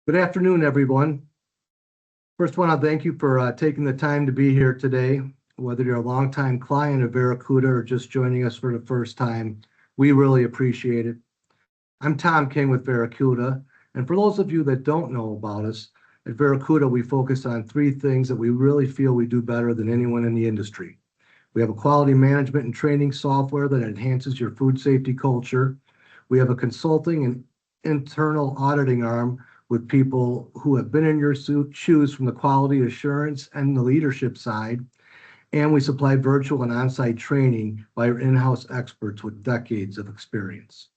Good afternoon, everyone. First, I want to thank you for taking the time to be here today. Whether you're a longtime client of VeriCuda or just joining us for the first time, we really appreciate it. I'm Tom King with VeriCuda, and for those of you that don't know about us, at VeriCuda, we focus on three things that we really feel we do better than anyone in the industry. We have a quality management and training software that enhances your food safety culture. We have a consulting and internal auditing arm with people who have been in your shoes from the quality assurance and the leadership side. And we supply virtual and on-site training by our in-house experts with decades of experience.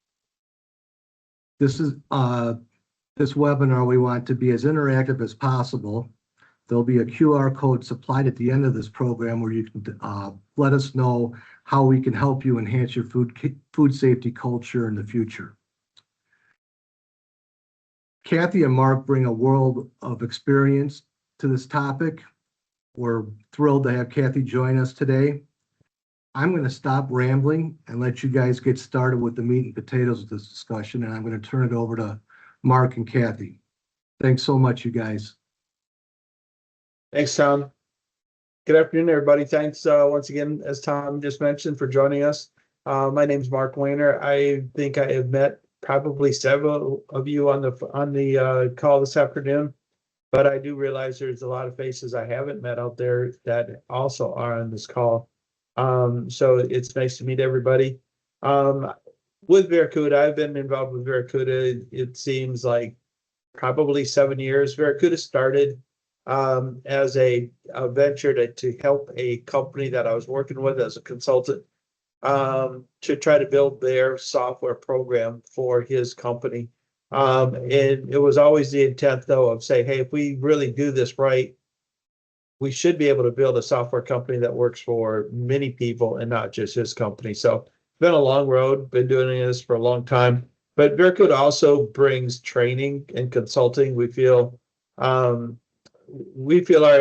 This webinar, we want to be as interactive as possible. There'll be a QR code supplied at the end of this program where you can let us know how we can help you enhance your food safety culture in the future. Kathy and Mark bring a world of experience to this topic. We're thrilled to have Kathy join us today. I'm going to stop rambling and let you guys get started with the meat and potatoes of this discussion, and I'm going to turn it over to Mark and Kathy. Thanks so much, you guys. Thanks, Tom. Good afternoon, everybody. Thanks once again, as Tom just mentioned, for joining us. My name is Mark Weighner. I think I have met probably several of you on the call this afternoon, but I do realize there's a lot of faces I haven't met out there that also are on this call. So it's nice to meet everybody. With VeriCuda, I've been involved with VeriCuda, it seems like probably 7 years. VeriCuda started as a venture to help a company that I was working with as a consultant to try to build their software program for his company. And it was always the intent, though, of saying, hey, if we really do this right, we should be able to build a software company that works for many people and not just his company. So it's been a long road, been doing this for a long time. But VeriCuda also brings training and consulting. We feel our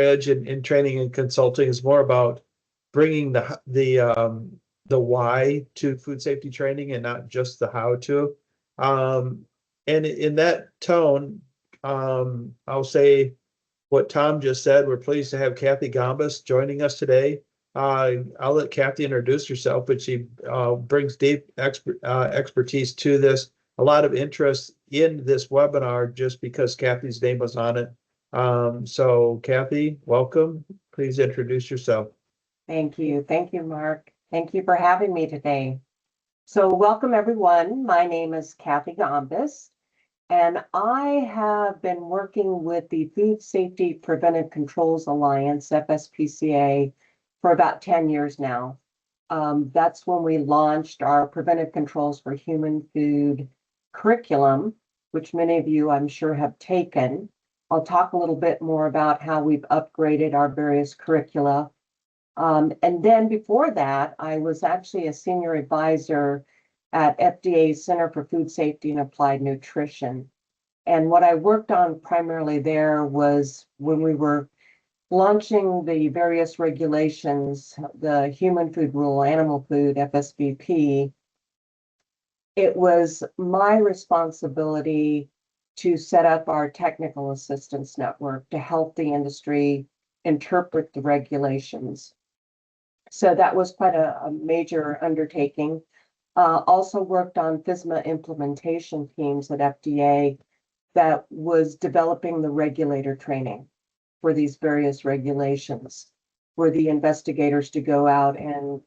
edge in training and consulting is more about bringing the why to food safety training and not just the how to. And in that tone, I'll say what Tom just said. We're pleased to have Kathy Gombas joining us today. I'll let Kathy introduce herself, but she brings deep expertise to this. A lot of interest in this webinar just because Kathy's name was on it. So Kathy, welcome. Please introduce yourself. Thank you. Thank you, Mark. Thank you for having me today. So welcome, everyone. My name is Kathy Gombas, and I have been working with the Food Safety Preventive Controls Alliance, FSPCA, for about 10 years now. That's when we launched our Preventive Controls for Human Food curriculum, which many of you, I'm sure, have taken. I'll talk a little bit more about how we've upgraded our various curricula. And then before that, I was actually a senior advisor at FDA's Center for Food Safety and Applied Nutrition. And what I worked on primarily there was when we were launching the various regulations, the Human Food Rule, Animal Food, FSVP, it was my responsibility to set up our technical assistance network to help the industry interpret the regulations. So that was quite a major undertaking. Also worked on FSMA implementation teams at FDA that was developing the regulator training for these various regulations, for the investigators to go out and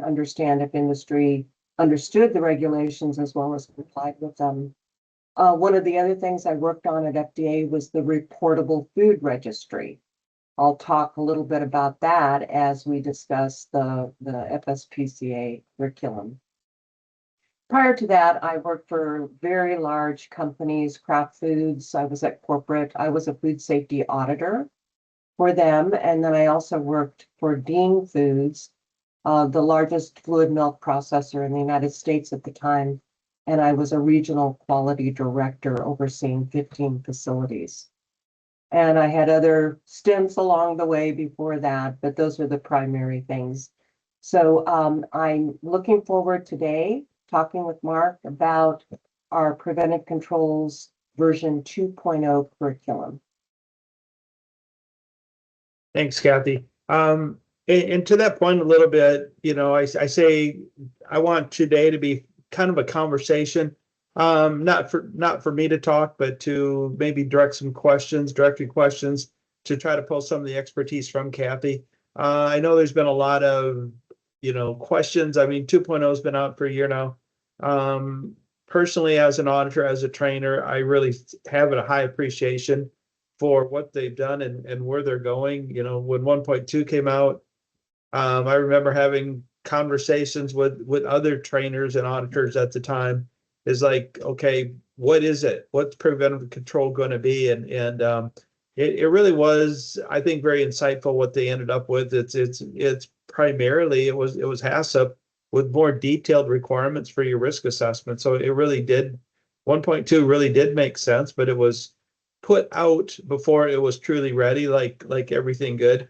understand if industry understood the regulations as well as complied with them. One of the other things I worked on at FDA was the reportable food registry. I'll talk a little bit about that as we discuss the FSPCA curriculum. Prior to that, I worked for very large companies, Kraft Foods. I was at corporate. I was a food safety auditor for them. And then I also worked for Dean Foods, the largest fluid milk processor in the United States at the time. And I was a regional quality director overseeing 15 facilities. And I had other stints along the way before that, but those are the primary things. So I'm looking forward today talking with Mark about our preventive controls version 2.0 curriculum. Thanks, Kathy. And to that point a little bit, I say I want today to be kind of a conversation, not for me to talk, but to maybe directing questions to try to pull some of the expertise from Kathy. I know there's been a lot of, questions. I mean, 2.0 has been out for a year now. Personally, as an auditor, as a trainer, I really have a high appreciation for what they've done and where they're going. When 1.2 came out, I remember having conversations with other trainers and auditors at the time. Is like, okay, what is it? What's preventive control going to be? And it really was, I think, very insightful what they ended up with. It's primarily it was HACCP with more detailed requirements for your risk assessment. So it really did 1.2 really did make sense, but it was put out before it was truly ready, like everything good.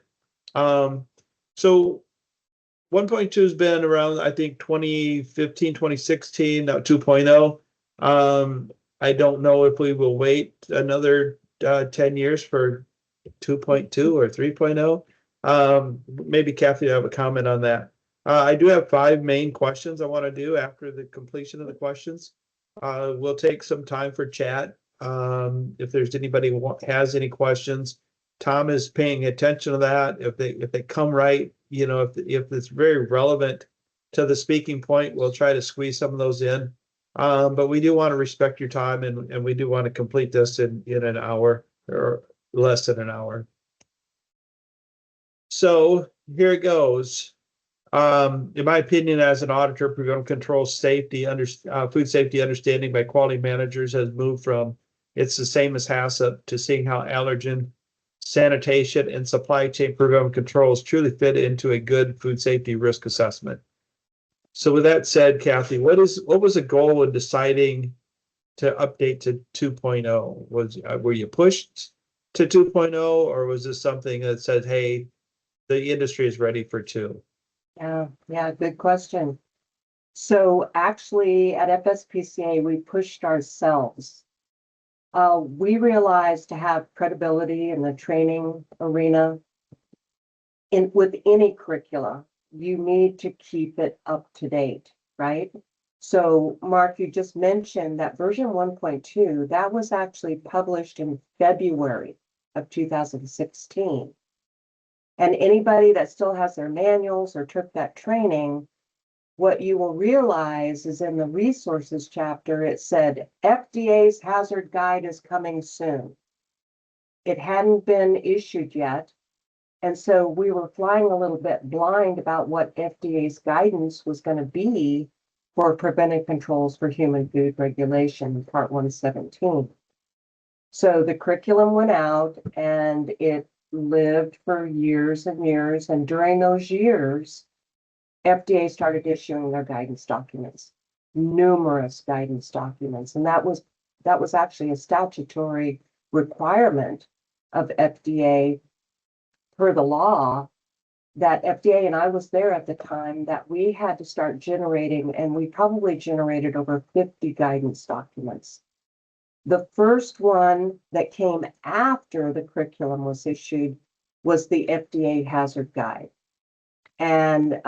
So 1.2 has been around, I think, 2015, 2016, now 2.0. I don't know if we will wait another 10 years for 2.2 or 3.0. Maybe Kathy will have a comment on that. I do have 5 main questions I want to do after the completion of the questions. We'll take some time for chat. If there's anybody who has any questions, Tom is paying attention to that. If they come right, if it's very relevant to the speaking point, we'll try to squeeze some of those in. But we do want to respect your time, and we do want to complete this in an hour or less than an hour. So here it goes. In my opinion, as an auditor, preventive control safety, food safety understanding by quality managers has moved from it's the same as HACCP to seeing how allergen, sanitation, and supply chain preventive controls truly fit into a good food safety risk assessment. So with that said, Kathy, what was the goal in deciding to update to 2.0? Were you pushed to 2.0, or was this something that said, hey, the industry is ready for 2? Yeah, good question. So actually at FSPCA, we pushed ourselves. We realized to have credibility in the training arena with any curricula, you need to keep it up to date, right? So Mark, you just mentioned that version 1.2, that was actually published in February of 2016. And anybody that still has their manuals or took that training, what you will realize is in the resources chapter, it said FDA's hazard guide is coming soon. It hadn't been issued yet. And so we were flying a little bit blind about what FDA's guidance was going to be for preventive controls for human food regulation, Part 117. So the curriculum went out and it lived for years and years. And during those years, FDA started issuing their guidance documents, numerous guidance documents. And that was actually a statutory requirement of FDA per the law, that FDA, and I was there at the time, that we had to start generating, and we probably generated over 50 guidance documents. The first one that came after the curriculum was issued was the FDA hazard guide. And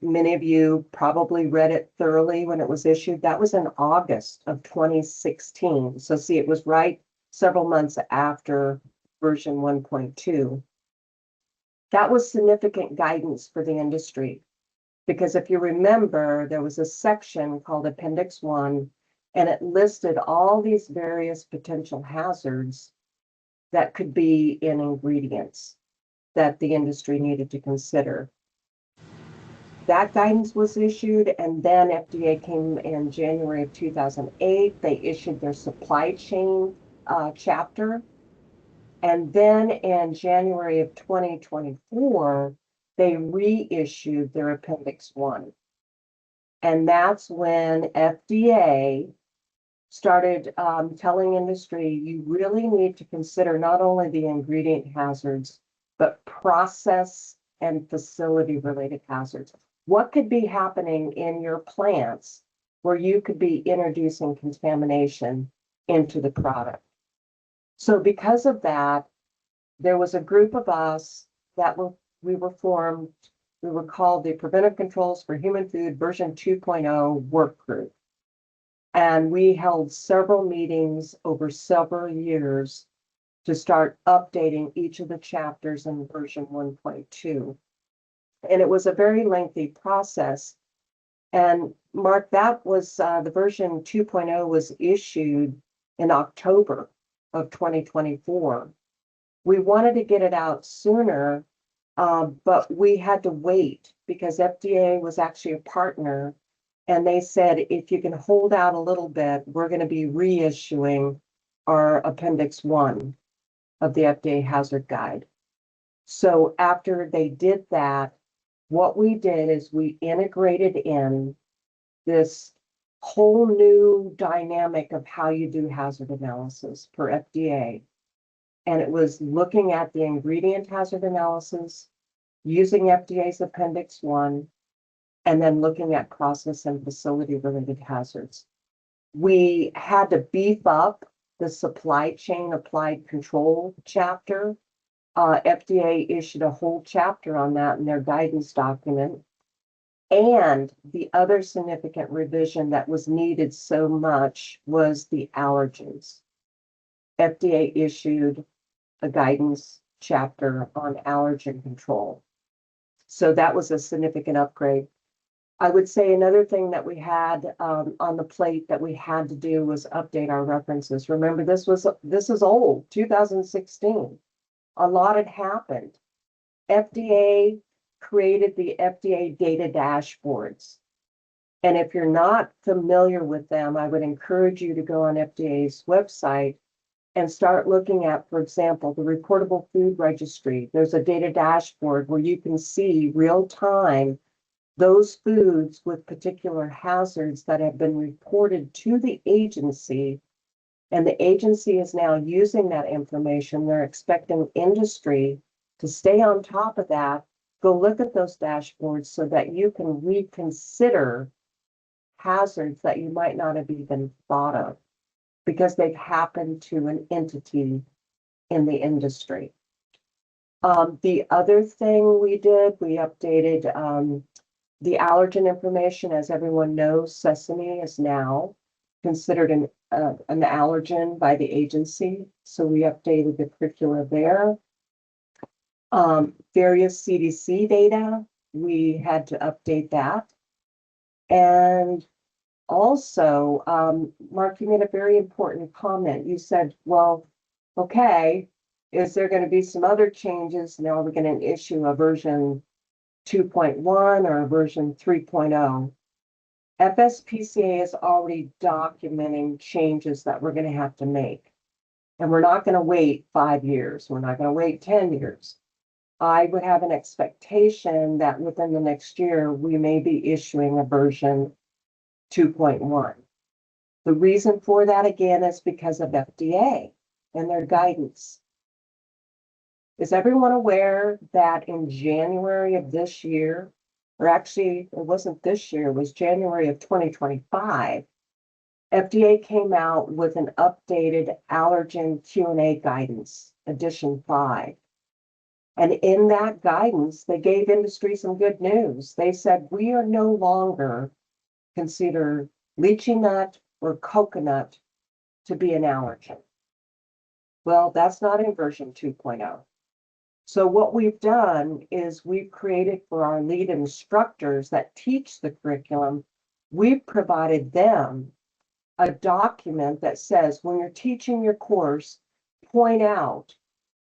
many of you probably read it thoroughly when it was issued. That was in August of 2016. So see, it was right several months after version 1.2. That was significant guidance for the industry, because if you remember, there was a section called Appendix 1, and it listed all these various potential hazards that could be in ingredients that the industry needed to consider. That guidance was issued, and then FDA came in January of 2008. They issued their supply chain chapter. And then in January of 2024, they reissued their Appendix 1. And that's when FDA started telling industry, you really need to consider not only the ingredient hazards, but process and facility related hazards. What could be happening in your plants where you could be introducing contamination into the product. So because of that, there was a group of us that we were formed. We were called the Preventive Controls for Human Food version 2.0 work group. And we held several meetings over several years to start updating each of the chapters in version 1.2. And it was a very lengthy process. And Mark, that was the version 2.0 was issued in October of 2024. We wanted to get it out sooner, but we had to wait because FDA was actually a partner. And they said, if you can hold out a little bit, we're going to be reissuing our Appendix 1 of the FDA Hazard Guide. So after they did that, what we did is we integrated in this whole new dynamic of how you do hazard analysis for FDA. And it was looking at the ingredient hazard analysis, using FDA's Appendix 1, and then looking at process and facility related hazards. We had to beef up the supply chain applied control chapter. FDA issued a whole chapter on that in their guidance document. And the other significant revision that was needed so much was the allergens. FDA issued a guidance chapter on allergen control. So that was a significant upgrade. I would say another thing that we had on the plate that we had to do was update our references. Remember, this is old, 2016. A lot had happened. FDA created the FDA data dashboards. And if you're not familiar with them, I would encourage you to go on FDA's website and start looking at, for example, the reportable food registry. There's a data dashboard where you can see real time those foods with particular hazards that have been reported to the agency. And the agency is now using that information. They're expecting industry to stay on top of that. Go look at those dashboards so that you can reconsider hazards that you might not have even thought of because they've happened to an entity in the industry. The other thing we did, we updated the allergen information. As everyone knows, sesame is now considered an allergen by the agency. So we updated the curricula there. Various CDC data, we had to update that. And also, Mark, you made a very important comment. You said, well, okay, is there going to be some other changes? Now are we going to issue a version 2.1 or a version 3.0? FSPCA is already documenting changes that we're going to have to make. And we're not going to wait 5 years. We're not going to wait 10 years. I would have an expectation that within the next year, we may be issuing a version 2.1. The reason for that, again, is because of FDA and their guidance. Is everyone aware that in January of this year, or actually, it wasn't this year, it was January of 2025, FDA came out with an updated allergen Q&A guidance, edition 5. And in that guidance, they gave industry some good news. They said, we are no longer consider lychee nut or coconut to be an allergen. Well, that's not in version 2.0. So what we've done is we've created for our lead instructors that teach the curriculum, we've provided them a document that says when you're teaching your course, point out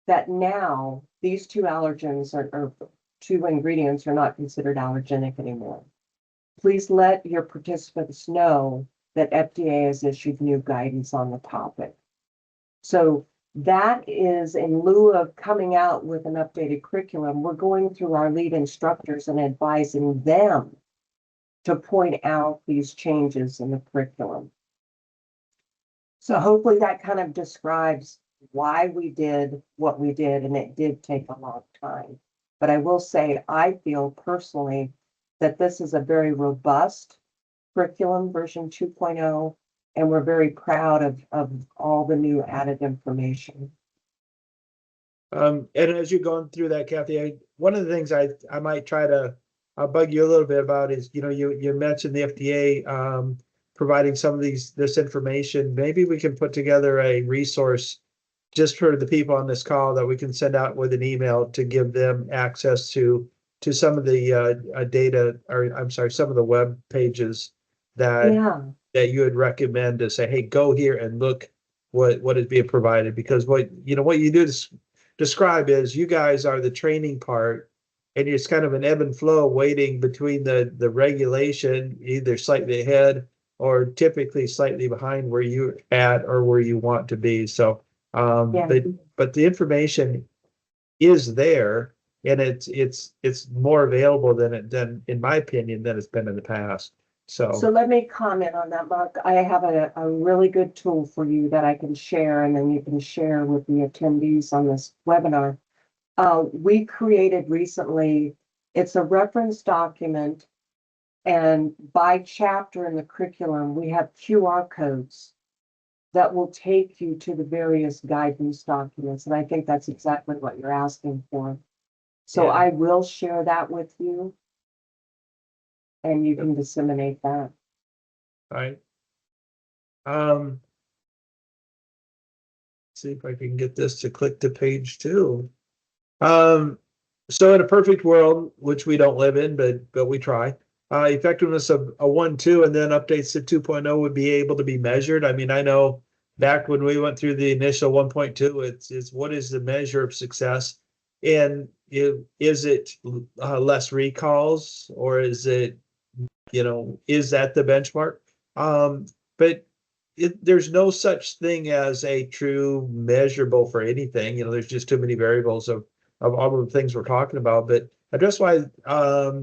that now these two allergens or two ingredients are not considered allergenic anymore. Please let your participants know that FDA has issued new guidance on the topic. So that is in lieu of coming out with an updated curriculum, we're going through our lead instructors and advising them to point out these changes in the curriculum. So hopefully that kind of describes why we did what we did, and it did take a long time. But I will say, I feel personally that this is a very robust curriculum, version 2.0, And we're very proud of all the new added information. And as you're going through that, Kathy, one of the things I might try to bug you a little bit about is, you mentioned the FDA providing some of this information. Maybe we can put together a resource just for the people on this call that we can send out with an email to give them access to some of the data, or I'm sorry, some of the web pages that you would recommend to say, hey, go here and look what is being provided. Because what you do describe is you guys are the training part, and it's kind of an ebb and flow waiting between the regulation, either slightly ahead or typically slightly behind where you're at or where you want to be. So but the information is there, and it's more available than in my opinion than it's been in the past. So let me comment on that, Mark. I have a really good tool for you that I can share, and then you can share with the attendees on this webinar. We created recently, it's a reference document, and by chapter in the curriculum, we have QR codes that will take you to the various guidance documents. And I think that's exactly what you're asking for. So I will share that with you, and you can disseminate that. All right. See if I can get this to click to page 2. So in a perfect world, which we don't live in, but we try, effectiveness of a 1.2 and then updates to 2.0 would be able to be measured. I mean, I know back when we went through the initial 1.2, it's what is the measure of success, and is it less recalls, or is it, is that the benchmark? But there's no such thing as a true measurable for anything. There's just too many variables of all of the things we're talking about. But address why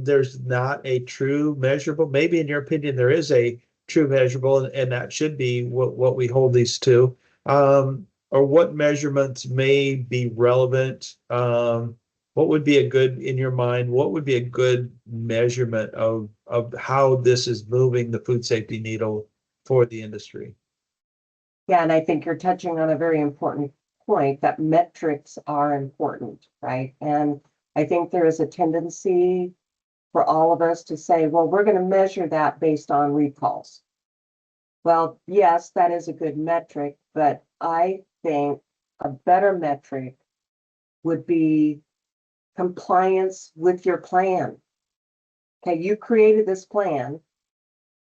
there's not a true measurable. Maybe in your opinion there is a true measurable, and that should be what we hold these to. Or what measurements may be relevant. What would be a good, in your mind, what would be a good measurement of how this is moving the food safety needle for the industry? Yeah, and I think you're touching on a very important point, that metrics are important, right? And I think there is a tendency for all of us to say, well, we're going to measure that based on recalls. Well, yes, that is a good metric, but I think a better metric would be compliance with your plan. Okay, you created this plan.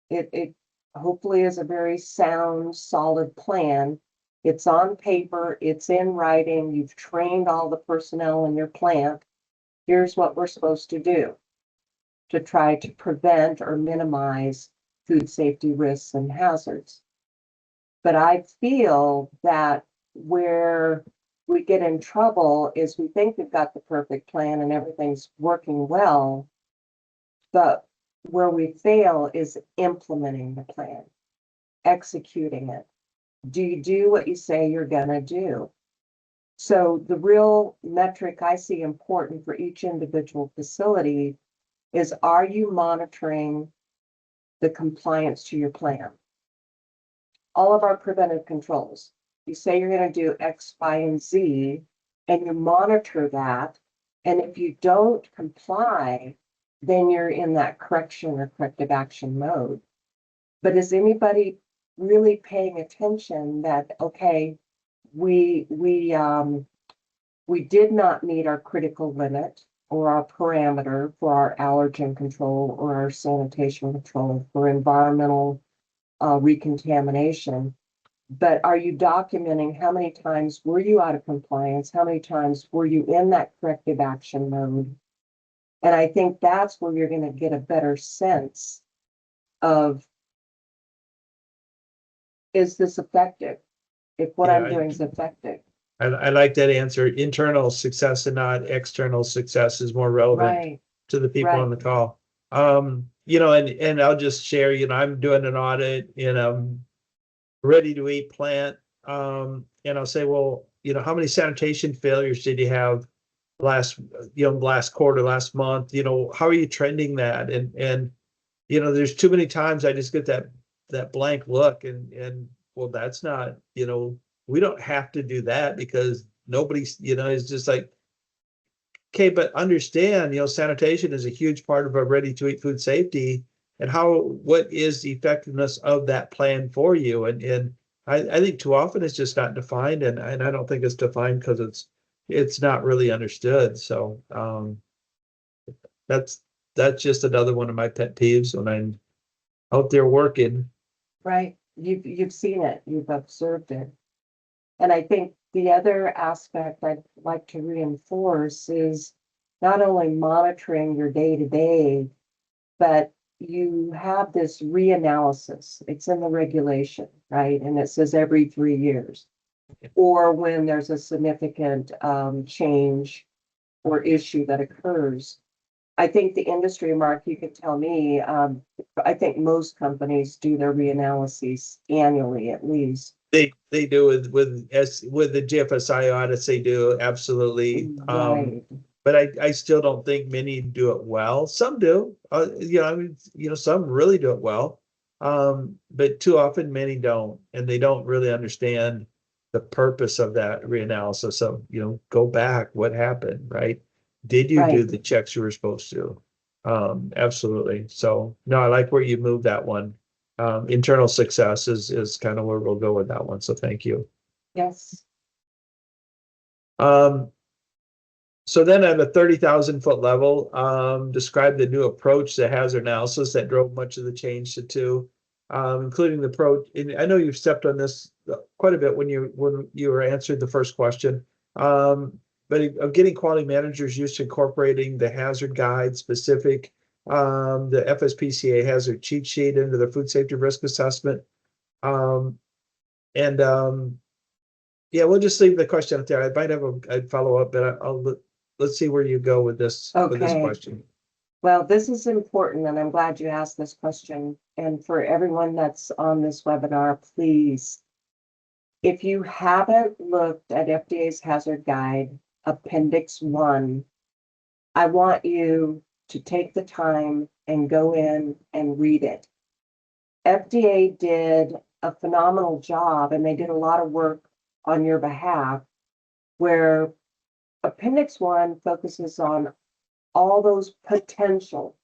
It hopefully is a very sound, solid plan. It's on paper, it's in writing, you've trained all the personnel in your plant. Here's what we're supposed to do to try to prevent or minimize food safety risks and hazards. But I feel that where we get in trouble is we think we've got the perfect plan and everything's working well, but where we fail is implementing the plan, executing it. Do you do what you say you're gonna do? So the real metric I see important for each individual facility is, are you monitoring the compliance to your plan? All of our preventive controls, you say you're gonna do X, Y, and Z, and you monitor that. And if you don't comply, then you're in that correction or corrective action mode. But is anybody really paying attention that, okay, we did not meet our critical limit or our parameter for our allergen control or our sanitation control for environmental recontamination, but are you documenting how many times were you out of compliance? How many times were you in that corrective action mode? And I think that's where you're going to get a better sense of, is this effective? If what I'm doing is effective. I like that answer. Internal success and not external success is more relevant to the people on the call. And I'll just share, I'm doing an audit in a ready to eat plant. And I'll say, well, how many sanitation failures did you have last quarter, last month? How are you trending that? And there's too many times I just get that that blank look and well, that's not, we don't have to do that because nobody's, is just like, okay, but understand, sanitation is a huge part of our ready-to-eat food safety and what is the effectiveness of that plan for you? And I think too often it's just not defined and I don't think it's defined because it's not really understood. So that's just another one of my pet peeves when I'm out there working. Right. You've seen it, you've observed it. And I think the other aspect I'd like to reinforce is not only monitoring your day-to-day, but you have this reanalysis. It's in the regulation, right? And it says every 3 years. Or when there's a significant change or issue that occurs. I think the industry, Mark, you could tell me, I think most companies do their reanalyses annually at least. They do with the GFSI audits, they do, absolutely. Right. But I still don't think many do it well. Some do, some really do it well. But too often many don't, and they don't really understand the purpose of that reanalysis. So, go back, what happened, right? Did you do Right. the checks you were supposed to? Absolutely. So no, I like where you moved that one. Internal success is kind of where we'll go with that one. So thank you. Yes. So then at a 30,000-foot level, describe the new approach to hazard analysis that drove much of the change to two, including the approach. And I know you've stepped on this quite a bit when you were answered the first question. But of getting quality managers used to incorporating the hazard guide specific, the FSPCA hazard cheat sheet into the food safety risk assessment. Yeah, we'll just leave the question out there. I might have a follow up, but let's see where you go with this Okay. question. Well, this is important, and I'm glad you asked this question. And for everyone that's on this webinar, please, if you haven't looked at FDA's hazard guide, Appendix 1, I want you to take the time and go in and read it. FDA did a phenomenal job, and they did a lot of work on your behalf, where Appendix 1 focuses on all those potential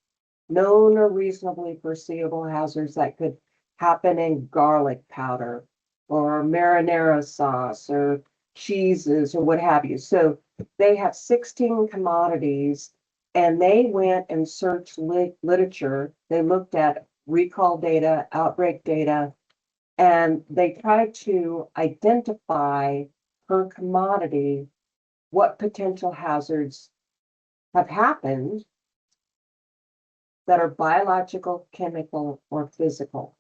known or reasonably foreseeable hazards that could happen in garlic powder or marinara sauce or cheeses or what have you. So they have 16 commodities, and they went and searched literature. They looked at recall data, outbreak data, and they tried to identify per commodity what potential hazards have happened that are biological, chemical, or physical.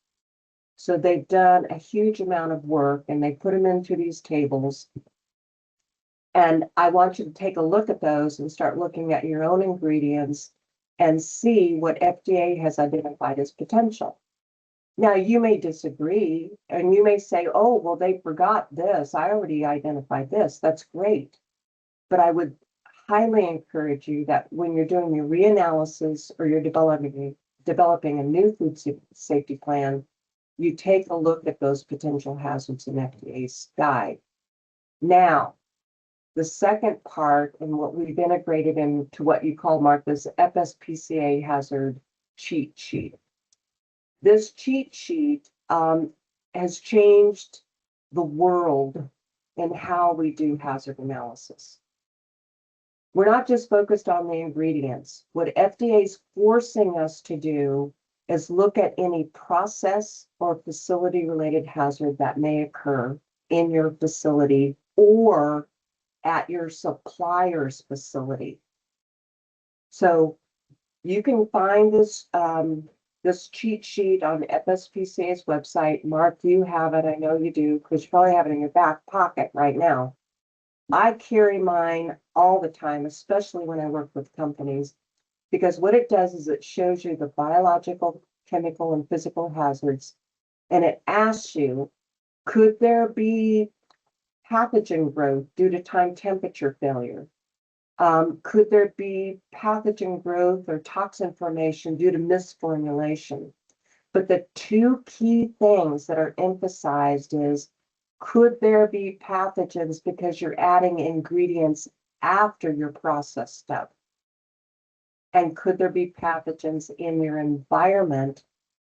So they've done a huge amount of work and they put them into these tables. And I want you to take a look at those and start looking at your own ingredients and see what FDA has identified as potential. Now, you may disagree and you may say, oh, well, they forgot this. I already identified this. That's great. But I would highly encourage you that when you're doing your reanalysis or you're developing a new food safety plan, you take a look at those potential hazards in FDA's guide. Now, the second part, and what we've integrated into what you call, Mark, this FSPCA hazard cheat sheet. This cheat sheet has changed the world in how we do hazard analysis. We're not just focused on the ingredients. What FDA is forcing us to do is look at any process or facility-related hazard that may occur in your facility or at your supplier's facility. So you can find this this cheat sheet on FSPCA's website. Mark, you have it. I know you do, because you probably have it in your back pocket right now. I carry mine all the time, especially when I work with companies, because what it does is it shows you the biological, chemical, and physical hazards, and it asks you, could there be pathogen growth due to time temperature failure? Could there be pathogen growth or toxin formation due to misformulation? But the two key things that are emphasized is, could there be pathogens because you're adding ingredients after your process step? And could there be pathogens in your environment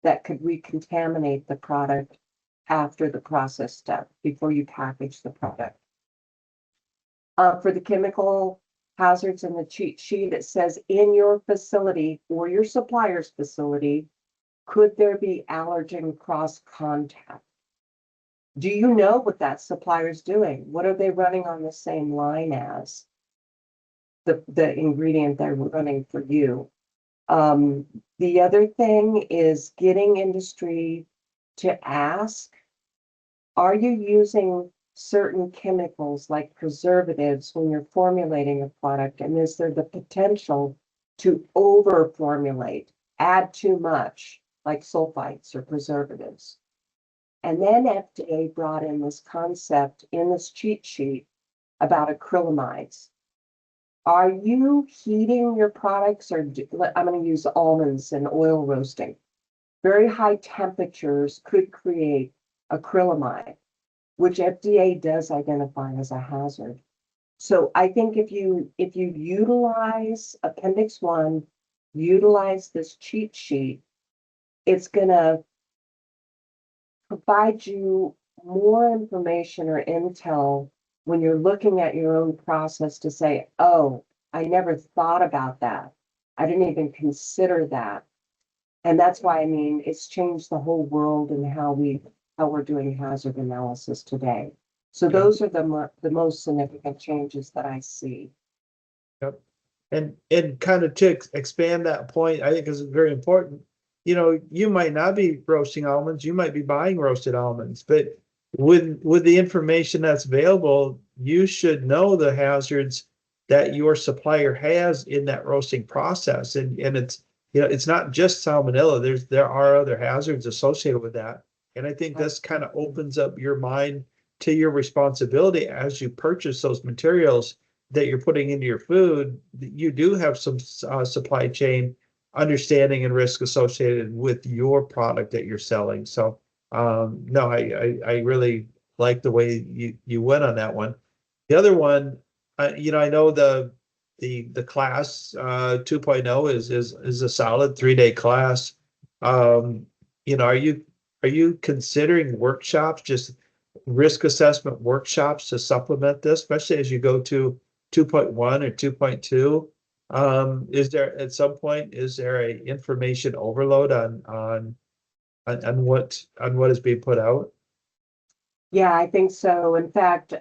that could recontaminate the product after the process step before you package the product? For the chemical hazards in the cheat sheet, it says in your facility or your supplier's facility, could there be allergen cross contact? Do you know what that supplier's doing? What are they running on the same line as the ingredient they're running for you? The other thing is getting industry to ask, are you using certain chemicals like preservatives when you're formulating a product? And is there the potential to over formulate, add too much, like sulfites or preservatives? And then FDA brought in this concept in this cheat sheet about acrylamides. Are you heating your products, or I'm going to use almonds and oil roasting? Very high temperatures could create acrylamide, which FDA does identify as a hazard. So I think if you utilize Appendix 1, utilize this cheat sheet, it's going to provide you more information or intel when you're looking at your own process to say, oh, I never thought about that. I didn't even consider that. And that's why, I mean, it's changed the whole world and how we're doing hazard analysis today. So those are the most significant changes that I see. Yep. And kind of to expand that point, I think is very important. You know, you might not be roasting almonds, you might be buying roasted almonds, but with the information that's available, you should know the hazards that your supplier has in that roasting process. And it's, you know, it's not just salmonella. There are other hazards associated with that. And I think this kind of opens up your mind to your responsibility as you purchase those materials that you're putting into your food. You do have some supply chain understanding and risk associated with your product that you're selling. So no, I really like the way you went on that one. The other one, you know, I know the class 2.0 is a solid 3-day class. You know, are you considering workshops, just risk assessment workshops to supplement this, especially as you go to 2.1 or 2.2? Is there at some point, is there a information overload on what is being put out? Yeah, I think so. In fact,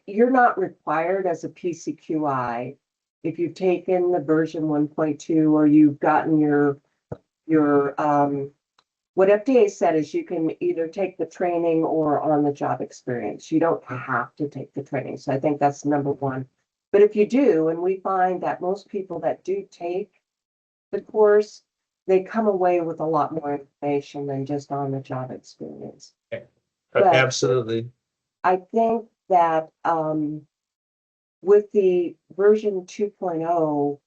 you're not required as a PCQI if you've taken the version 1.2 or you've gotten your what FDA said is you can either take the training or on the job experience. You don't have to take the training. So I think that's number one. But if you do, and we find that most people that do take the course, they come away with a lot more information than just on the job experience. But Absolutely. I think that with the version 2.0,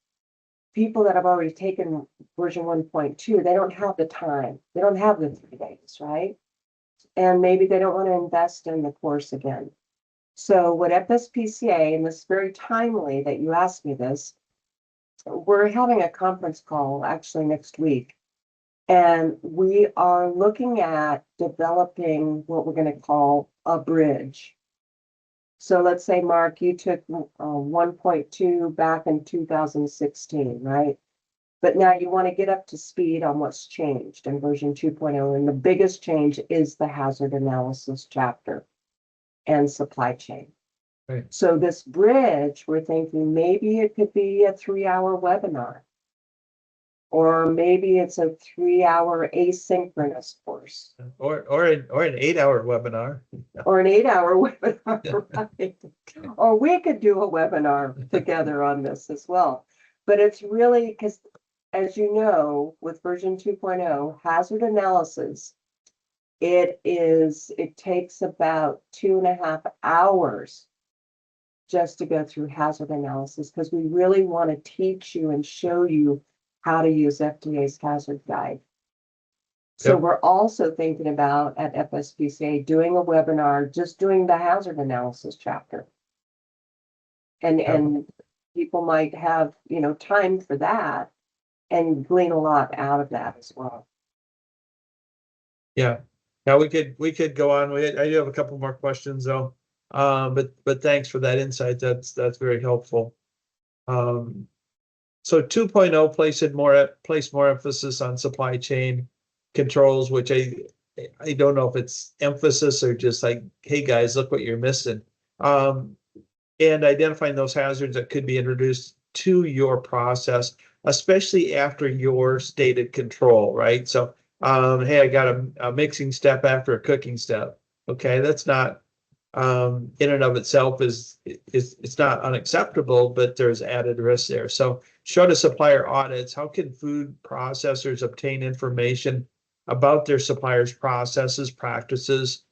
people that have already taken version 1.2, they don't have the time. They don't have the 3 days, right? And maybe they don't want to invest in the course again. So what FSPCA, and this is very timely that you asked me this, we're having a conference call actually next week. And we are looking at developing what we're going to call a bridge. So let's say, Mark, you took 1.2 back in 2016, right? But now you want to get up to speed on what's changed in version 2.0. And the biggest change is the hazard analysis chapter and supply chain. Right. So this bridge, we're thinking maybe it could be a 3-hour webinar. Or maybe it's a 3-hour asynchronous course. Or an 8-hour webinar. Or an 8-hour webinar, right? Or we could do a webinar together on this as well. But it's really because, as you know, with version 2.0, hazard analysis, it takes about 2.5 hours just to go through hazard analysis, because we really want to teach you and show you how to use FDA's hazard guide. So Yep. we're also thinking about at FSPCA doing a webinar, just doing the hazard analysis chapter. And people might have, time for that and glean a lot out of that as well. Yeah. Now we could go on. I do have a couple more questions though. But thanks for that insight. That's very helpful. So 2.0 place more emphasis on supply chain controls, which I don't know if it's emphasis or just like, hey guys, look what you're missing. And identifying those hazards that could be introduced to your process, especially after your stated control, right? So, hey, I got a mixing step after a cooking step. Okay, that's not in and of itself is it's not unacceptable, but there's added risk there. So, short of supplier audits, how can food processors obtain information about their suppliers' processes, practices,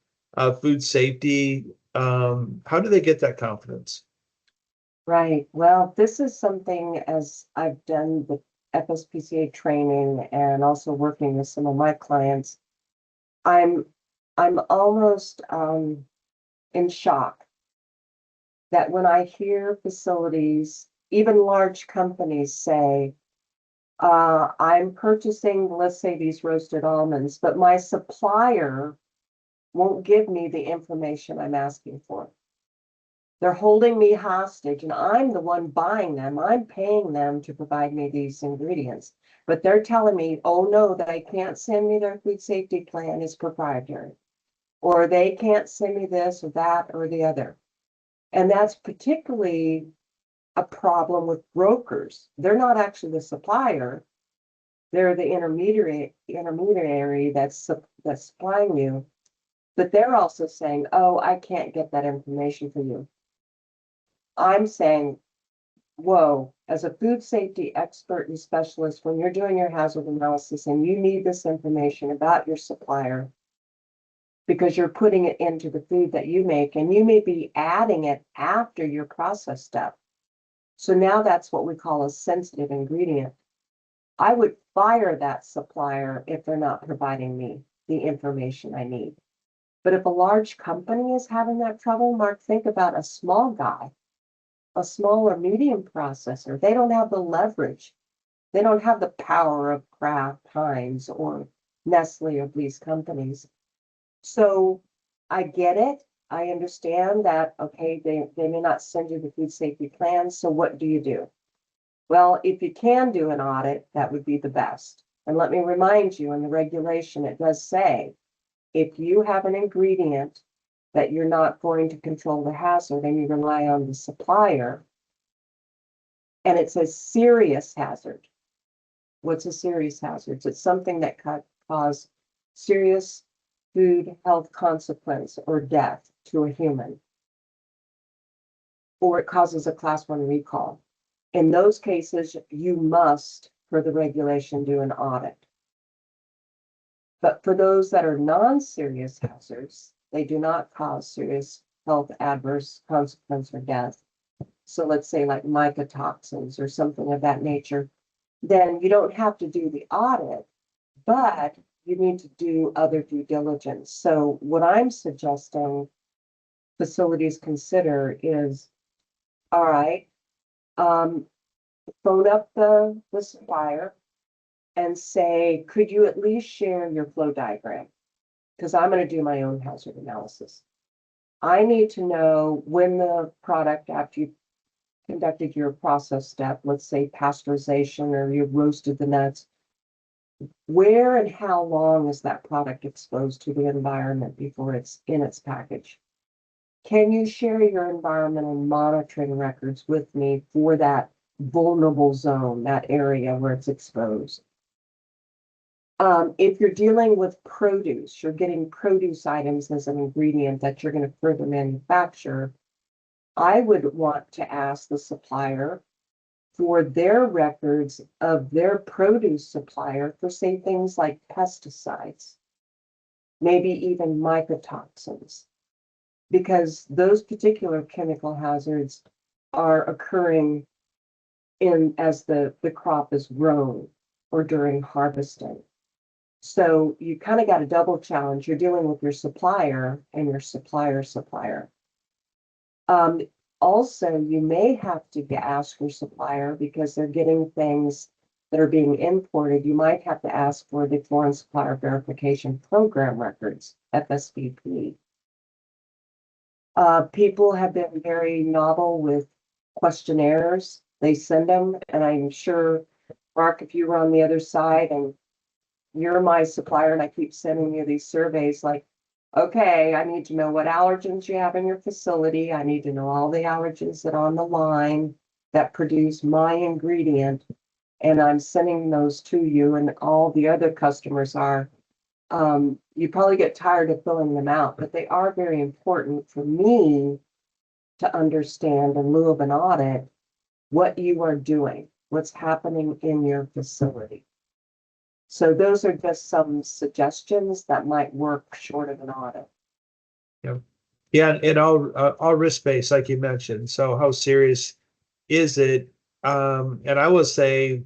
food safety? How do they get that confidence? Right. Well, this is something as I've done the FSPCA training and also working with some of my clients, I'm almost in shock that when I hear facilities, even large companies say, I'm purchasing, let's say, these roasted almonds, but my supplier won't give me the information I'm asking for. They're holding me hostage and I'm the one buying them. I'm paying them to provide me these ingredients. But they're telling me, oh no, they can't send me their food safety plan, it's proprietary. Or they can't send me this or that or the other. And that's particularly a problem with brokers. They're not actually the supplier. They're the intermediary that's supplying you. But they're also saying, oh, I can't get that information for you. I'm saying, whoa, as a food safety expert and specialist, when you're doing your hazard analysis and you need this information about your supplier, because you're putting it into the food that you make, and you may be adding it after your process step. So now that's what we call a sensitive ingredient. I would fire that supplier if they're not providing me the information I need. But if a large company is having that trouble, Mark, think about a small guy, a small or medium processor. They don't have the leverage. They don't have the power of Kraft, Heinz, or Nestle or these companies. So I get it. I understand that, okay, they may not send you the food safety plan. So what do you do? Well, if you can do an audit, that would be the best. And let me remind you, in the regulation, it does say, if you have an ingredient that you're not going to control the hazard and you rely on the supplier, and it's a serious hazard. What's a serious hazard? It's something that could cause serious food health consequence or death to a human, or it causes a class 1 recall. In those cases, you must, per the regulation, do an audit. But for those that are non-serious hazards, they do not cause serious health adverse consequence or death. So let's say like mycotoxins or something of that nature, then you don't have to do the audit, but you need to do other due diligence. So what I'm suggesting facilities consider is, all right, phone up the supplier and say, could you at least share your flow diagram? Because I'm going to do my own hazard analysis. I need to know when the product, after you conducted your process step, let's say pasteurization or you roasted the nuts, where and how long is that product exposed to the environment before it's in its package? Can you share your environmental monitoring records with me for that vulnerable zone, that area where it's exposed? If you're dealing with produce, you're getting produce items as an ingredient that you're going to further manufacture, I would want to ask the supplier for their records of their produce supplier for, say, things like pesticides, maybe even mycotoxins, because those particular chemical hazards are occurring as the crop is grown or during harvesting. So you kind of got a double challenge. You're dealing with your supplier and your supplier's supplier. Also, you may have to ask your supplier because they're getting things that are being imported. You might have to ask for the Foreign Supplier Verification Program records, FSVP. People have been very novel with questionnaires. They send them, and I'm sure, Mark, if you were on the other side and you're my supplier and I keep sending you these surveys like, okay, I need to know what allergens you have in your facility. I need to know all the allergens that are on the line that produce my ingredient. And I'm sending those to you, and all the other customers are. You probably get tired of filling them out, but they are very important for me to understand in lieu of an audit what you are doing, what's happening in your facility. So those are just some suggestions that might work short of an audit. Yeah, and all risk-based, like you mentioned. So how serious is it? And I will say,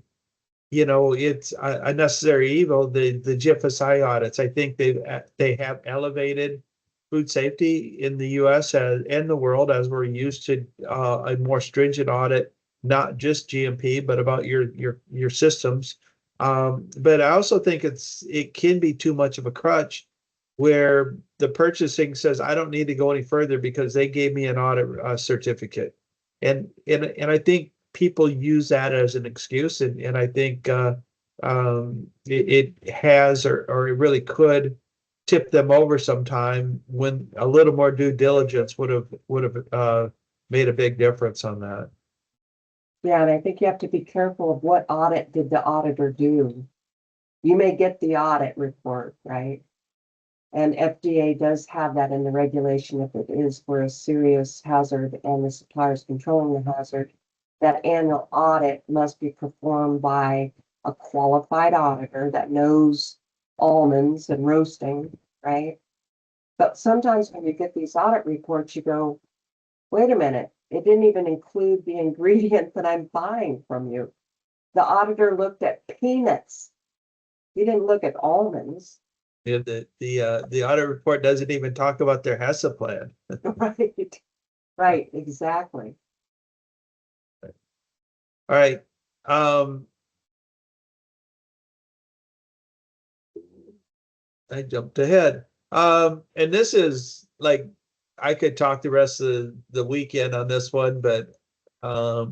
it's a necessary evil. The GFSI audits, I think they have elevated food safety in the U.S. and the world, as we're used to a more stringent audit, not just GMP, but about your systems. But I also think it can be too much of a crutch where the purchasing says, I don't need to go any further because they gave me an audit certificate. And I think people use that as an excuse. And I think it has or it really could tip them over sometime when a little more due diligence would have made a big difference on that. Yeah, and I think you have to be careful of what audit did the auditor do. You may get the audit report, right? And FDA does have that in the regulation if it is for a serious hazard and the supplier is controlling the hazard. That annual audit must be performed by a qualified auditor that knows almonds and roasting, right? But sometimes when you get these audit reports, you go, wait a minute, it didn't even include the ingredient that I'm buying from you. The auditor looked at peanuts. He didn't look at almonds. Yeah, the audit report doesn't even talk about their HESA plan. Right, right, exactly. All right. I jumped ahead. And this is like I could talk the rest of the weekend on this one, but I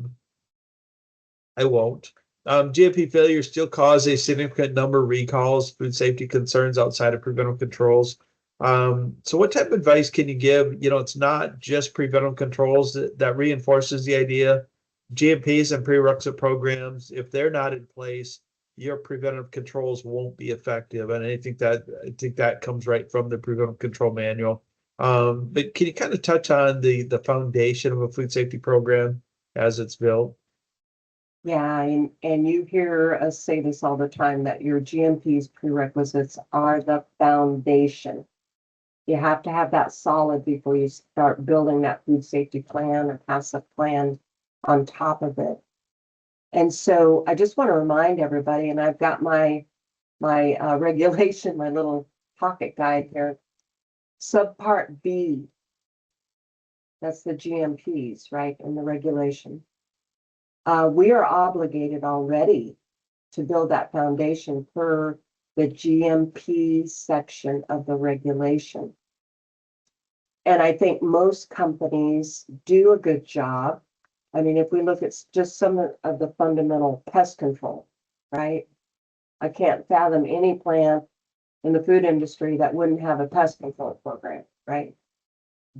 won't. GMP failures still cause a significant number of recalls, food safety concerns outside of preventive controls. So what type of advice can you give? It's not just preventive controls that reinforces the idea. GMPs and prerequisite programs, if they're not in place, your preventive controls won't be effective. And I think that comes right from the preventive control manual. But can you kind of touch on the foundation of a food safety program as it's built? Yeah, and you hear us say this all the time, that your GMP's prerequisites are the foundation. You have to have that solid before you start building that food safety plan or HACCP plan on top of it. And so I just want to remind everybody, and I've got my regulation, my little pocket guide here. Subpart B, that's the GMPs, right, in the regulation. We are obligated already to build that foundation per the GMP section of the regulation. And I think most companies do a good job. I mean, if we look at just some of the fundamental pest control, right? I can't fathom any plant in the food industry that wouldn't have a pest control program, right?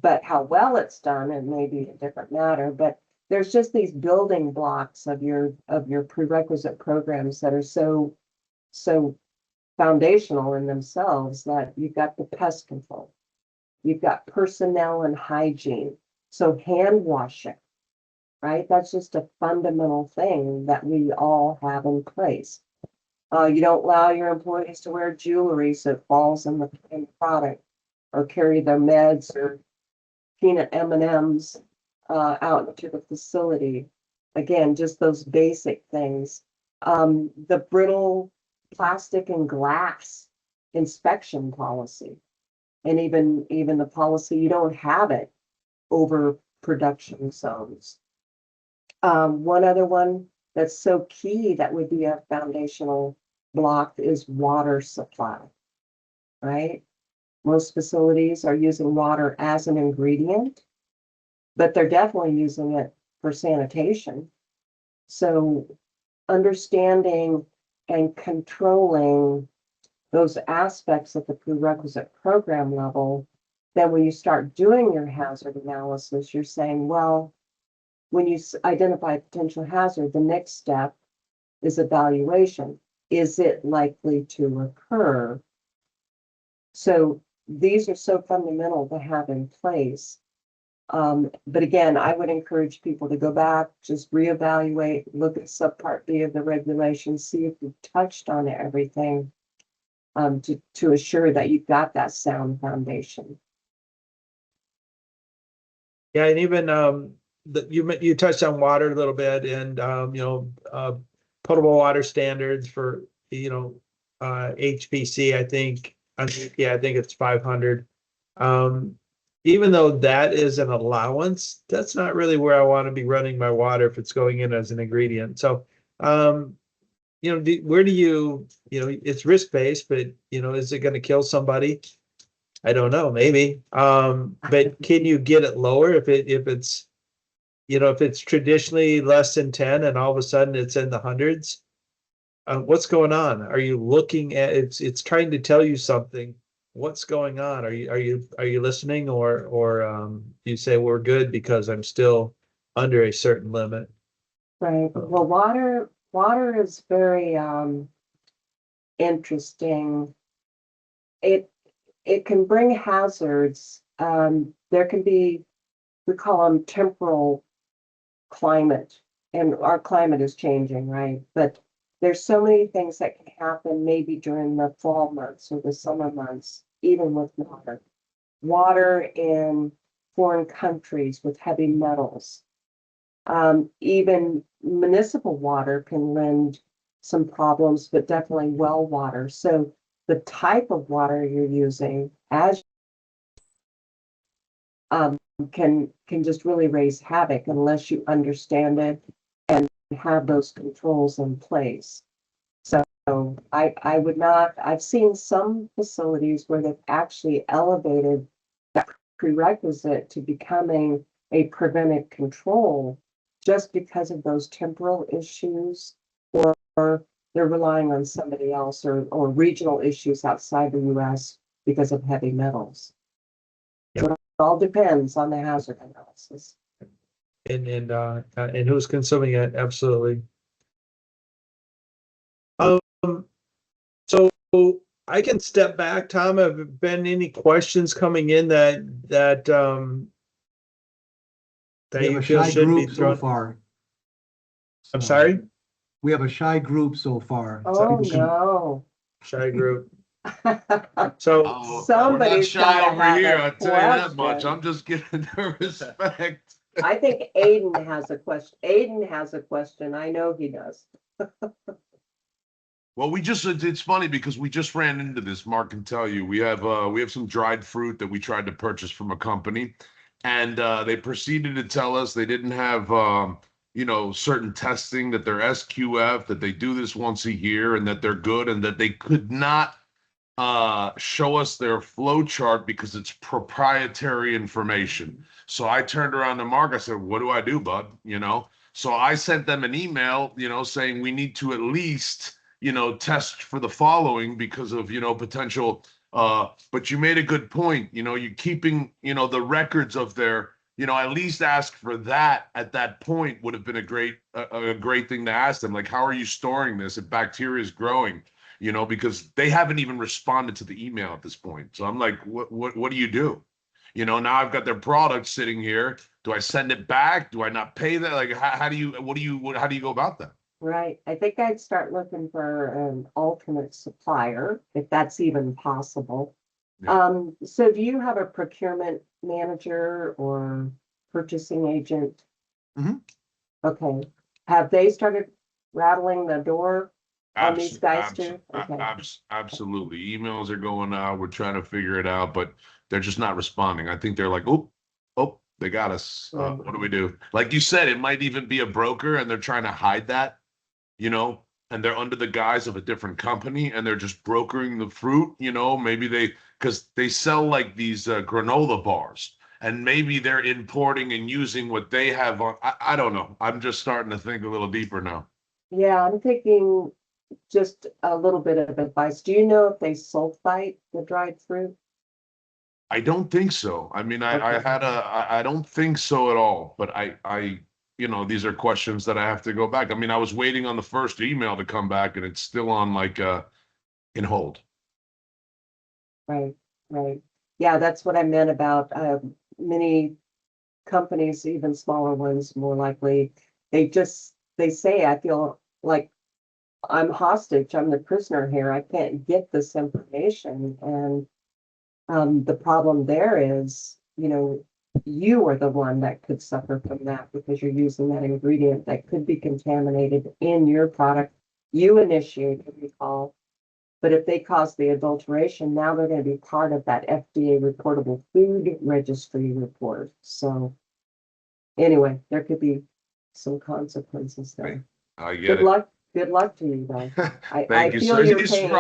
But how well it's done, it may be a different matter, but there's just these building blocks of your prerequisite programs that are so foundational in themselves, that you've got the pest control, you've got personnel and hygiene, so hand washing, right? That's just a fundamental thing that we all have in place. You don't allow your employees to wear jewelry so it falls in the product, or carry their meds or peanut M&Ms out into the facility. Again, just those basic things. The brittle plastic and glass inspection policy. And even the policy, you don't have it over production zones. One other one that's so key that would be a foundational block is water supply, right? Most facilities are using water as an ingredient, but they're definitely using it for sanitation. So understanding and controlling those aspects at the prerequisite program level, then when you start doing your hazard analysis, you're saying, well, when you identify a potential hazard, the next step is evaluation. Is it likely to occur? So these are so fundamental to have in place. But again, I would encourage people to go back, just reevaluate, look at subpart B of the regulations, see if you've touched on everything, to assure that you've got that sound foundation. Yeah, and even you touched on water a little bit, and potable water standards for HPC. I think it's 500. Even though that is an allowance, that's not really where I want to be running my water if it's going in as an ingredient. So, where do you it's risk-based, but is it going to kill somebody? I don't know, maybe. But can you get it lower if it's traditionally less than 10 and all of a sudden it's in the hundreds? What's going on? Are you looking at it's trying to tell you something? What's going on? Are you listening, or you say we're good because I'm still under a certain limit? Right. Well, water is very interesting. It can bring hazards. There can be, we call them temporal climate, and our climate is changing, right? But there's so many things that can happen maybe during the fall months or the summer months, even with water. Water in foreign countries with heavy metals. Even municipal water can lend some problems, but definitely well water. So the type of water you're using as can just really raise havoc unless you understand it and have those controls in place. So I would not, I've seen some facilities where they've actually elevated that prerequisite to becoming a preventive control just because of those temporal issues, or they're relying on somebody else, or regional issues outside the US because of heavy metals. Yep. So it all depends on the hazard analysis. And who's consuming it? Absolutely. So I can step back. Tom, have been any questions coming in that We have you a feel shy should be group so thrown? far. I'm So, sorry? We have a shy group so far. Oh, no. Shy group. So We're not Somebody's shy gotta over have here, a I'll tell you that much. question. I'm just giving the respect. I think Aiden has a question. Aiden has a question. I know he does. Well, it's funny because we just ran into this. Mark can tell you. We have some dried fruit that we tried to purchase from a company, and they proceeded to tell us they didn't have certain testing, that they're SQF, that they do this once a year, and that they're good, and that they could not show us their flow chart because it's proprietary information. So I turned around to Mark. I said, "What do I do, bud?" So I sent them an email, saying we need to at least, test for the following because of, potential. But you made a good point. You're keeping, the records of their, at least ask for that at that point would have been a great thing to ask them. Like, how are you storing this if bacteria is growing? Because they haven't even responded to the email at this point. So I'm like, what do you do? Now I've got their product sitting here. Do I send it back? Do I not pay that? Like, how do you go about that? Right. I think I'd start looking for an alternate supplier, if that's even possible. Yeah. So do you have a procurement manager or purchasing agent? Mhm. Okay. Have they started rattling the door on these guys too? Okay. Absolutely. Emails are going out. We're trying to figure it out, but they're just not responding. I think they're like, oh, they got us. Right. What do we do? Like you said, it might even be a broker and they're trying to hide that, you know, and they're under the guise of a different company and they're just brokering the fruit, you know, maybe because they sell like these granola bars and maybe they're importing and using what they have on. I don't know. I'm just starting to think a little deeper now. Yeah, I'm thinking just a little bit of advice. Do you know if they sulfite the dried fruit? I don't think so. I mean, Okay. I don't think so at all, but you know, these are questions that I have to go back. I mean, I was waiting on the first email to come back and it's still on like, in hold. Right, right. Yeah, that's what I meant about many companies, even smaller ones, more likely, they say, I feel like I'm hostage, I'm the prisoner here, I can't get this information. And the problem there is, you are the one that could suffer from that because you're using that ingredient that could be contaminated in your product. You initiate the recall, but if they cause the adulteration, now they're going to be part of that FDA reportable food registry report. So anyway, there could be some consequences there. I get Good it. luck. Good luck to you, though. I Thank you, feel sir. your It's pain.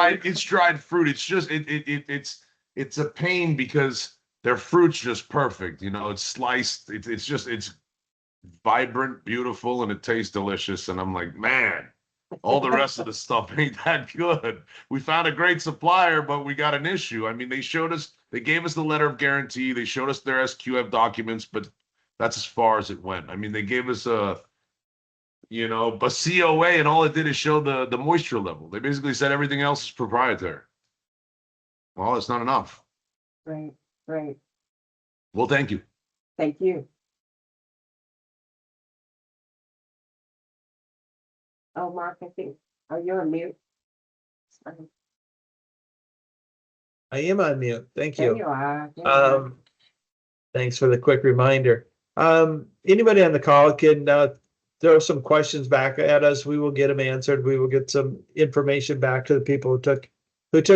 dried fruit. It's just it's a pain because their fruit's just perfect. You know, it's sliced. It's vibrant, beautiful, and it tastes delicious. And I'm like, man, all the rest of the stuff ain't that good. We found a great supplier, but we got an issue. I mean, they gave us the letter of guarantee. They showed us their SQF documents, but that's as far as it went. I mean, they gave us but COA and all it did is show the moisture level. They basically said everything else is proprietary. Well, it's not enough. Right, right. Well, thank you. Thank you. Oh, Mark, I think, are you on mute? Sorry. I am on mute. Thank There you. you are. There you are. Thanks for the quick reminder. Anybody on the call can throw some questions back at us. We will get them answered. We will get some information back to the people who took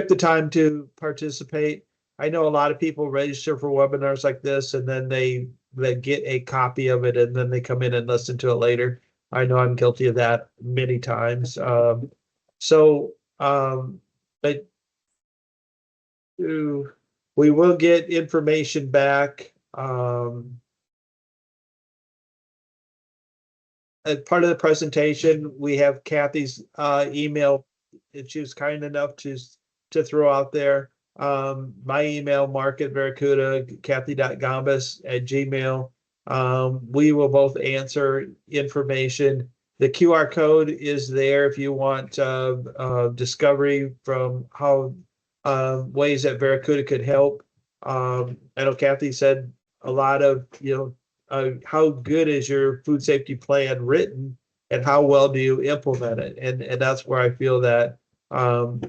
the time to participate. I know a lot of people register for webinars like this and then they get a copy of it and then they come in and listen to it later. I know I'm guilty of that many times. But we will get information back. As part of the presentation, we have Kathy's email that she was kind enough to throw out there. My email, mark@VeriCuda, Kathy.Gombas@gmail. We will both answer information. The QR code is there if you want discovery from how ways that VeriCuda could help. I know Kathy said a lot of, how good is your food safety plan written and how well do you implement it? And that's where I feel that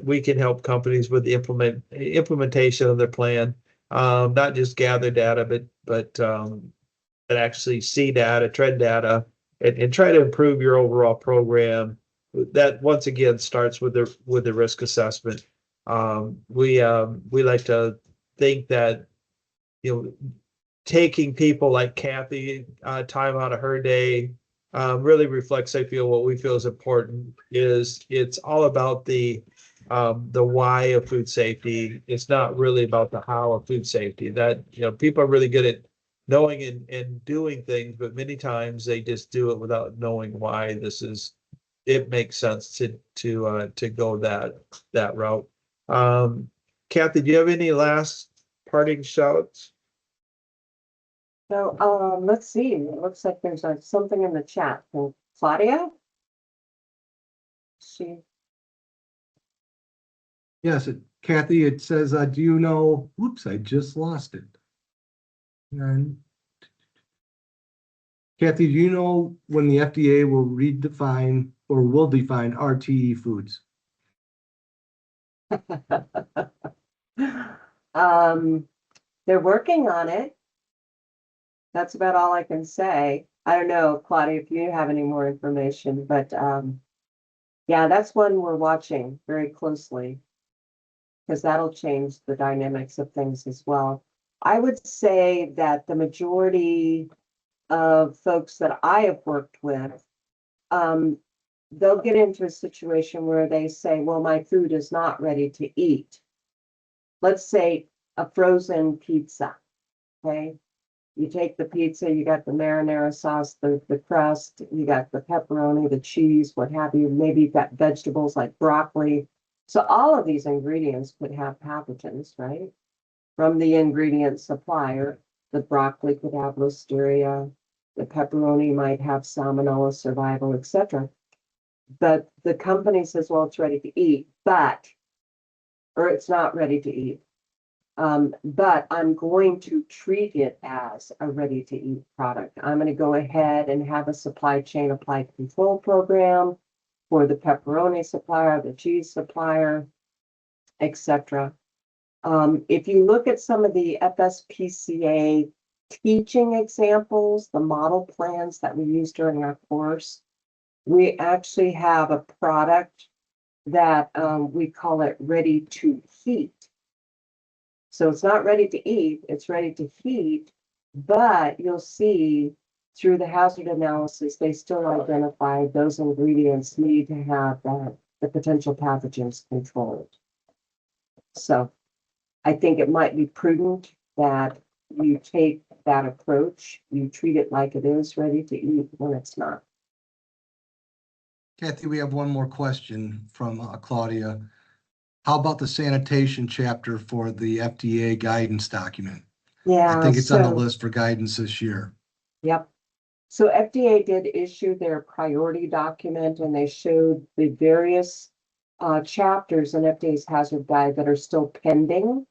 we can help companies with the implementation of their plan, not just gather data, but actually see data, trend data, and try to improve your overall program. That once again starts with the risk assessment. We like to think that taking people like Kathy time out of her day really reflects, I feel, what we feel is important is it's all about the why of food safety. It's not really about the how of food safety. That people are really good at knowing and doing things, but many times they just do it without knowing why it makes sense to go that route. Kathy, do you have any last parting shouts? So, let's see. It looks like there's something in the chat from Claudia. Yes, Kathy, it says, do you know, whoops, I just lost it. And Kathy, do you know when the FDA will redefine or will define RTE foods? They're working on it. That's about all I can say. I don't know, Claudia, if you have any more information, but Yeah, that's one we're watching very closely because that'll change the dynamics of things as well. I would say that the majority of folks that I have worked with, they'll get into a situation where they say, well, my food is not ready to eat. Let's say a frozen pizza, okay? You take the pizza, you got the marinara sauce, the crust, you got the pepperoni, the cheese, what have you. Maybe you've got vegetables like broccoli. So all of these ingredients could have pathogens, right? From the ingredient supplier, the broccoli could have listeria, the pepperoni might have salmonella, survival, etc. But the company says, well, it's ready to eat, or it's not ready to eat. But I'm going to treat it as a ready-to-eat product. I'm going to go ahead and have a supply chain applied control program for the pepperoni supplier, the cheese supplier, etc. If you look at some of the FSPCA teaching examples, the model plans that we use during our course, we actually have a product that we call it ready to heat. So it's not ready to eat, it's ready to heat, but you'll see through the hazard analysis, they still identify those ingredients need to have the potential pathogens controlled. So I think it might be prudent that you take that approach, you treat it like it is ready to eat when it's not. Kathy, we have one more question from Claudia. How about the sanitation chapter for the FDA guidance document? Yeah, I think it's on the so- list for guidance this year. Yep. So FDA did issue their priority document and they showed the various chapters in FDA's hazard guide that are still pending.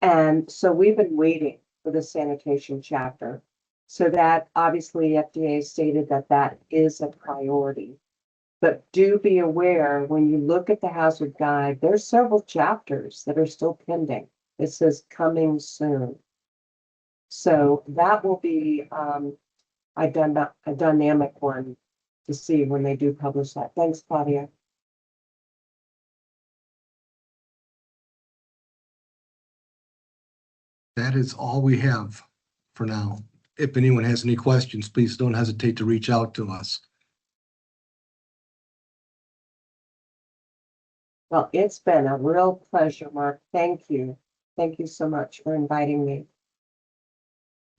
And so we've been waiting for the sanitation chapter. So that obviously FDA stated that that is a priority. But do be aware when you look at the hazard guide, there's several chapters that are still pending. It says coming soon. So that will be a dynamic one to see when they do publish that. Thanks, Claudia. That is all we have for now. If anyone has any questions, please don't hesitate to reach out to us. Well, it's been a real pleasure, Mark. Thank you. Thank you so much for inviting me.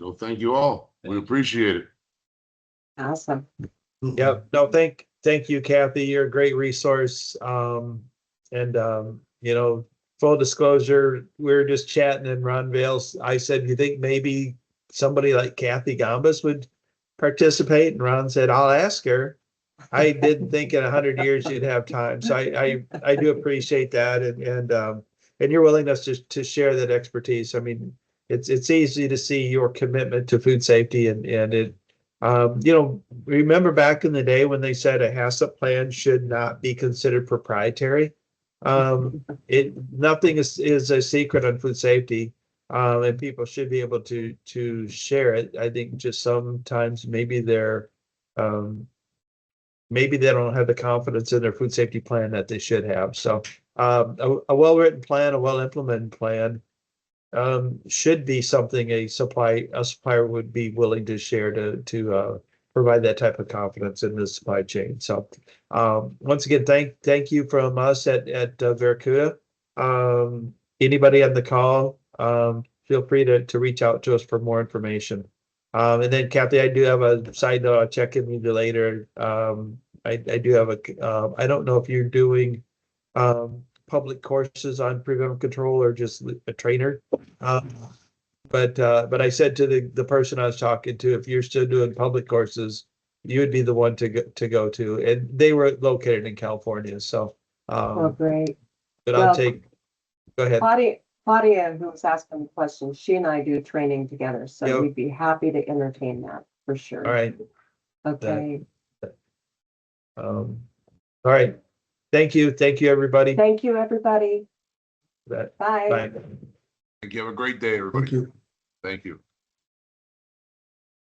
So thank you all. We appreciate it. Awesome. Yep. No, thank you, Kathy. You're a great resource. You know, full disclosure, we were just chatting in Ron Vale's. I said, you think maybe somebody like Kathy Gombas would participate? And Ron said, I'll ask her. I didn't think in 100 years you'd have time. So I do appreciate that and your willingness to share that expertise. I mean, it's easy to see your commitment to food safety and it, you know, remember back in the day when they said a HACCP plan should not be considered proprietary. Nothing is a secret on food safety. And people should be able to share it. I think just sometimes maybe maybe they don't have the confidence in their food safety plan that they should have. So a well-written plan, a well-implemented plan should be something a supplier would be willing to share to provide that type of confidence in the supply chain. So once again, thank you from us at VeriCuda. Anybody on the call, feel free to reach out to us for more information. And then Kathy, I do have a side note. I'll check in with you later. I do have I don't know if you're doing public courses on preventive control or just a trainer. But I said to the person I was talking to, if you're still doing public courses, you would be the one to go to. And they were located in California. So, Oh, great. but Well, go ahead. Claudia, who was asking the question, she and I do training together. So Yep. we'd be happy to entertain that for sure. All right. Okay. All right. Thank you. Thank you, everybody. Thank you, everybody. Bye. Bye. Bye. Thank you. Have a great day, everybody. Thank you. Thank you.